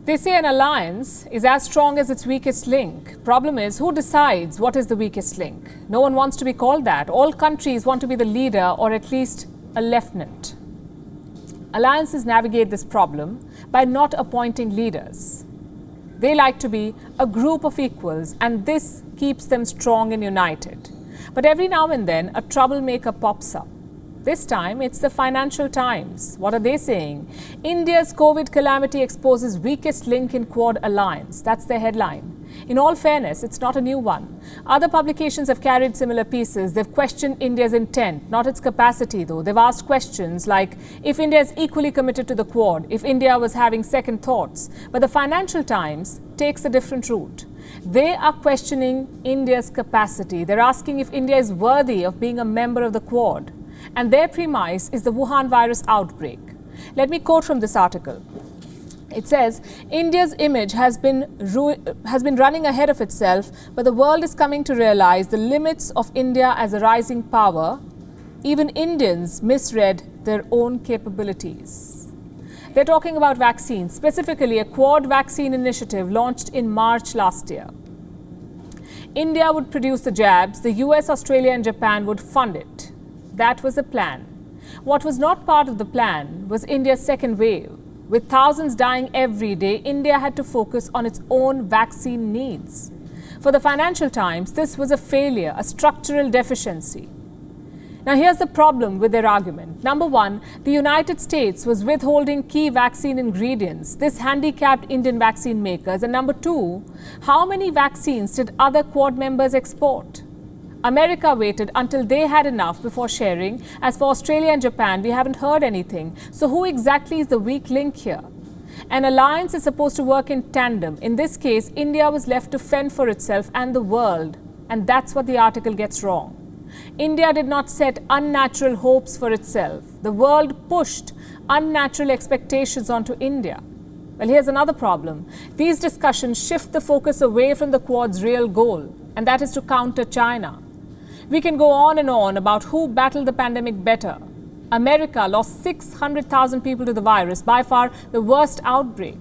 They say an alliance is as strong as its weakest link. Problem is, who decides what is the weakest link? No one wants to be called that. All countries want to be the leader or at least a lieutenant. Alliances navigate this problem by not appointing leaders. They like to be a group of equals, and this keeps them strong and united. But every now and then, a troublemaker pops up. This time, it's the Financial Times. What are they saying? India's COVID calamity exposes weakest link in Quad alliance. That's their headline. In all fairness, it's not a new one. Other publications have carried similar pieces. They've questioned India's intent, not its capacity though. They've asked questions like if India is equally committed to the Quad, if India was having second thoughts. But the Financial Times takes a different route. They are questioning India's capacity. They're asking if India is worthy of being a member of the Quad. And their premise is the Wuhan virus outbreak. Let me quote from this article. It says, India's image has been running ahead of itself, but the world is coming to realize the limits of India as a rising power. Even Indians misread their own capabilities. They're talking about vaccines, specifically a Quad vaccine initiative launched in March last year. India would produce the jabs, the US, Australia and Japan would fund it. That was the plan. What was not part of the plan was India's second wave. With thousands dying every day, India had to focus on its own vaccine needs. For the Financial Times, this was a failure, a structural deficiency. Now, here's the problem with their argument. Number one, the United States was withholding key vaccine ingredients. This handicapped Indian vaccine makers. And number two, how many vaccines did other Quad members export? America waited until they had enough before sharing. As for Australia and Japan, we haven't heard anything. So who exactly is the weak link here? An alliance is supposed to work in tandem. In this case, India was left to fend for itself and the world. And that's what the article gets wrong. India did not set unnatural hopes for itself. The world pushed unnatural expectations onto India. Well, here's another problem. These discussions shift the focus away from the Quad's real goal, and that is to counter China. We can go on and on about who battled the pandemic better. America lost 600,000 people to the virus, by far the worst outbreak.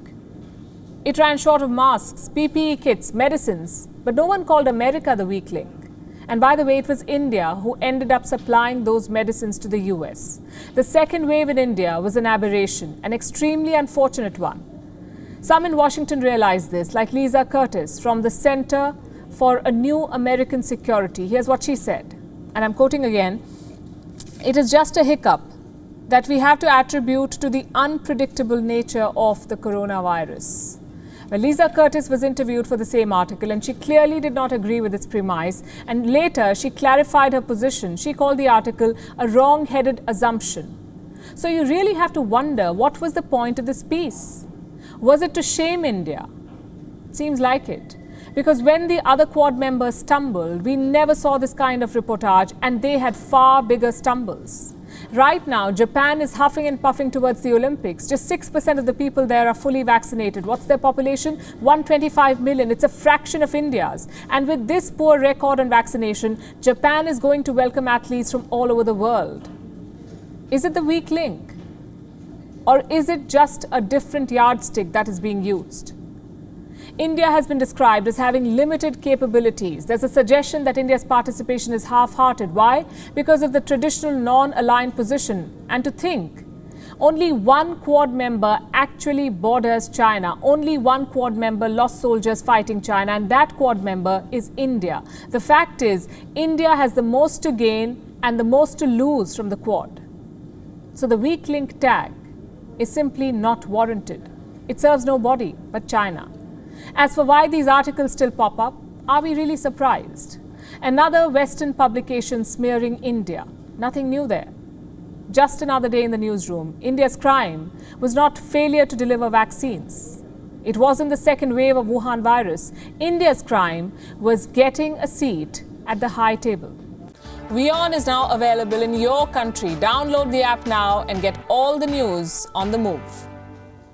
It ran short of masks, PPE kits, medicines, but no one called America the weak link. And by the way, it was India who ended up supplying those medicines to the US. The second wave in India was an aberration, an extremely unfortunate one. Some in Washington realized this, like Lisa Curtis from the Center for a New American Security. Here's what she said, and I'm quoting again, "It is just a hiccup that we have to attribute to the unpredictable nature of the coronavirus." Well, Lisa Curtis was interviewed for the same article and she clearly did not agree with its premise, and later she clarified her position. She called the article a wrong-headed assumption. So you really have to wonder, what was the point of this piece? Was it to shame India? It seems like it. Because when the other Quad members stumbled, we never saw this kind of reportage, and they had far bigger stumbles. Right now, Japan is huffing and puffing towards the Olympics. Just 6% of the people there are fully vaccinated. What's their population? 125 million. It's a fraction of India's. And with this poor record on vaccination, Japan is going to welcome athletes from all over the world. Is it the weak link? Or is it just a different yardstick that is being used? India has been described as having limited capabilities. There's a suggestion that India's participation is half-hearted. Why? Because of the traditional non-aligned position. And to think, only one Quad member actually borders China. Only one Quad member lost soldiers fighting China, and that Quad member is India. The fact is, India has the most to gain and the most to lose from the Quad. So the weak link tag is simply not warranted. It serves nobody but China. As for why these articles still pop up, are we really surprised? Another Western publication smearing India. Nothing new there. Just another day in the newsroom. India's crime was not failure to deliver vaccines. It wasn't the second wave of Wuhan virus. India's crime was getting a seat at the high table. WION is now available in your country. Download the app now and get all the news on the move.